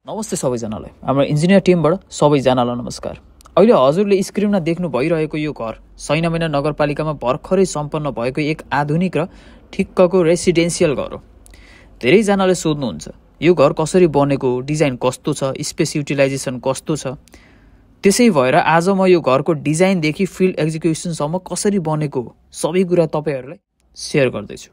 नमस्ते सबैजनालाई हाम्रो इन्जिनियर टिमबाट सबैजनालाई नमस्कार। अहिले हजुरले स्क्रिनमा देख्नु भइरहेको यो घर सैनामैना नगरपालिकामा भर्खरै सम्पन्न भएको एक आधुनिक र ठिक्कको रेसिडेन्सियल घर हो। धेरैजनाले सोध्नुहुन्छ यो घर कसरी बनेको, डिजाइन कस्तो छ, स्पेस युटिलाइजेसन कस्तो छ। त्यसै भएर आज म यो घरको डिजाइनदेखि फिल्ड एक्जिक्युसनसम्म कसरी बनेको सबै कुरा तपाईहरुलाई शेयर गर्दैछु।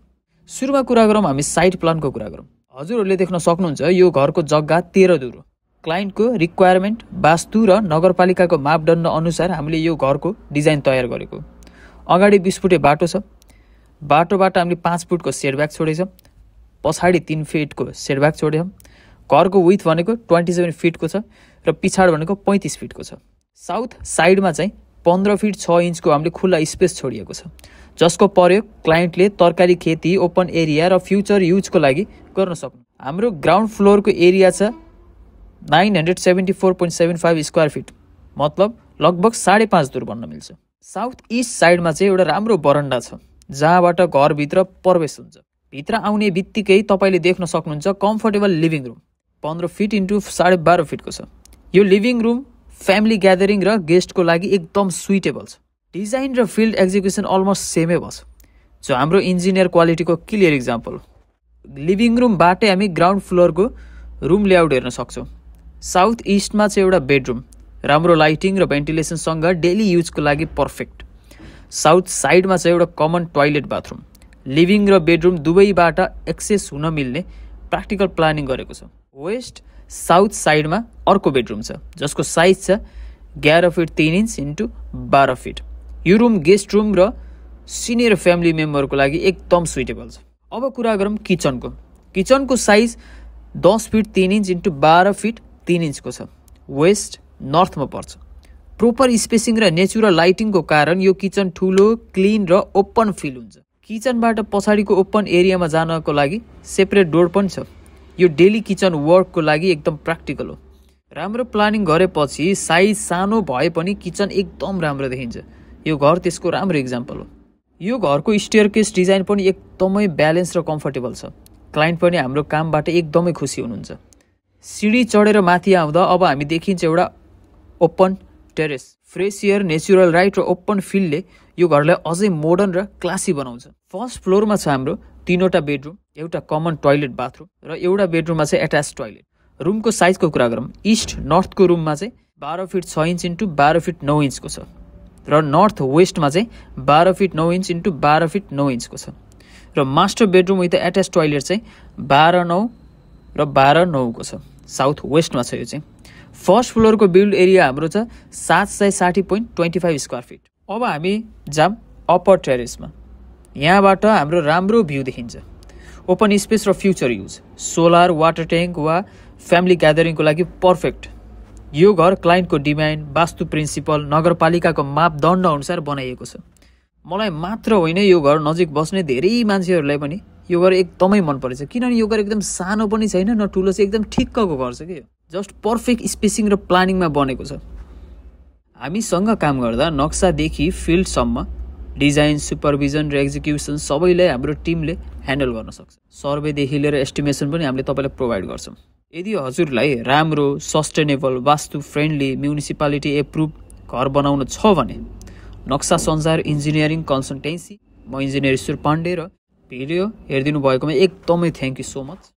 सुरुमा कुरा गरौँ हामी साइट प्लानको कुरा गरौँ। हजुरहरूले देख्न सक्नुहुन्छ यो घरको जग्गा 13 दुर हो। क्लाइन्टको रिक्वायरमेन्ट, वास्तु र नगरपालिकाको मापदण्ड अनुसार हामीले यो घरको डिजाइन तयार गरेको। अगाडि 20 फुटे बाटो छ। बाटोबाट हामीले 5 फुटको सेडब्याक छोडेछौँ। पछाडि 3 फिटको सेडब्याक छोडेछौँ। घरको विथ भनेको 27 फिटको छ र पिछाड भनेको 35 फिटको छ। साउथ साइडमा चाहिँ 15 फिट 6 इन्चको हामीले खुल्ला स्पेस छोडिएको छ, जसको प्रयोग क्लाइन्टले तरकारी खेती, ओपन एरिया र फ्युचर युजको लागि गर्न सक्नु। हाम्रो ग्राउन्ड फ्लोरको एरिया छ 974.75 स्क्वायर फिट, मतलब लगभग 5.5 दुर भन्न मिल्छ। साउथ इस्ट साइडमा चाहिँ एउटा राम्रो बरन्डा छ जहाँबाट घरभित्र प्रवेश हुन्छ। भित्र आउने बित्तिकै तपाईले देख्न सक्नुहुन्छ comfortable living room 15 fit into 12.5 फिटको छ। यो लिभिङ रुम फ्यामिली ग्यादरिङ र गेस्टको लागि एकदम सुइटेबल छ। डिजाइन र फिल्ड एक्जिक्युसन अलमोस्ट सेमै भन्छ, जो हाम्रो इन्जिनियर क्वालिटीको क्लियर इक्जाम्पल हो। लिभिङ रुमबाटै हामी ग्राउन्ड फ्लोरको रुम लेआउट हेर्न सक्छौँ। साउथ इस्टमा चाहिँ एउटा बेडरुम, राम्रो लाइटिङ र भेन्टिलेसनसँग डेली युजको लागि पर्फेक्ट। साउथ साइडमा चाहिँ एउटा कमन टोयलेट बाथरुम, लिभिङ र बेडरुम दुवैबाट एक्सेस हुन मिल्ने प्र्याक्टिकल प्लानिङ गरेको छ। वेस्ट साउथ साइडमा अर्को बेडरुम छ जसको साइज छ 11 फिट 3 इन्च इन्टु 12 फिट। यो रुम गेस्ट रुम र सिनियर फ्यामिली मेम्बरको लागि एकदम सुइटेबल छ। अब कुरा गरौँ किचनको। किचनको size 10 fit 3 inch into 12 fit 3 इन्चको छ। वेस्ट नर्थमा पर्छ। प्रोपर स्पेसिङ र नेचुरल लाइटिङको कारण यो किचन ठुलो, क्लिन र ओपन फिल हुन्छ। किचनबाट पछाडिको ओपन एरियामा जानको लागि सेपरेट डोर पनि छ। यो डेली किचन वर्कको लागि एकदम प्र्याक्टिकल हो। राम्रो प्लानिङ गरेपछि साइज सानो भए पनि किचन एकदम राम्रो देखिन्छ। यो घर त्यसको राम्रो इक्जाम्पल हो। यो घरको स्टेयरकेस डिजाइन पनि एकदमै ब्यालेन्स र कम्फर्टेबल छ। क्लाइन्ट पनि हाम्रो कामबाट एकदमै खुसी हुनुहुन्छ। सिडी चढेर माथि आउँदा अब हामी देखिन्छ एउटा open terrace. Fresh air, natural light र ओपन फिलले यो घरलाई अझै मोडर्न र क्लासी बनाउँछ। फर्स्ट फ्लोरमा छ हाम्रो 3वटा बेडरुम, एउटा कमन टोयलेट बाथरुम र एउटा बेडरुममा चाहिँ एट्याच टोयलेट। रुमको साइजको कुरा गरौँ, इस्ट नर्थको रुममा चाहिँ 12 फिट 6 इन्च इन्टु 12 फिट 9 इन्चको छ र नर्थ वेस्टमा चाहिँ 12 फिट 9 इन्च इन्टु 12 फिट 9 इन्चको छ र master bedroom with attach toilet चाहिँ 12/9 र 12/9को छ। साउथ वेस्टमा छ यो चाहिँ। फर्स्ट फ्लोरको बिल्ड एरिया हाम्रो छ 760.25 स्क्वायर फिट। अब हामी जाम अप्पर टेरेसमा। यहाँबाट हाम्रो राम्रो भ्यू देखिन्छ। ओपन स्पेस र future use, solar, water tank वा फ्यामिली ग्यादरिङको लागि पर्फेक्ट। यो घर क्लाइन्टको डिमान्ड, वास्तु प्रिन्सिपल, नगरपालिकाको मापदण्ड अनुसार बनाइएको छ। मलाई मात्र होइन, यो घर नजिक बस्ने धेरै मान्छेहरूलाई पनि यो घर एकदमै मन परेछ, किनभने यो घर एकदम सानो पनि छैन न ठुलो छ, एकदम ठिक्कको घर छ कि यो। जस्ट पर्फेक्ट स्पेसिङ र प्लानिङमा बनेको छ। हामीसँग काम गर्दा नक्सादेखि फिल्डसम्म डिजाइन, सुपरभिजन र एक्जिक्युसन सबैलाई हाम्रो टिमले ह्यान्डल गर्न सक्छ। सर्वेदेखि लिएर एस्टिमेसन पनि हामीले तपाईँलाई प्रोभाइड गर्छौँ। यदि हजुरलाई राम्रो, sustainable, vastu friendly, municipality approve घर बनाउन छ भने नक्सा सञ्चार इन्जिनियरिङ कन्सल्टेन्सी, म इन्जिनियर ईश्वर पाण्डे र भिडियो हेरिदिनु भएकोमा एकदमै थ्याङ्क यू सो मच।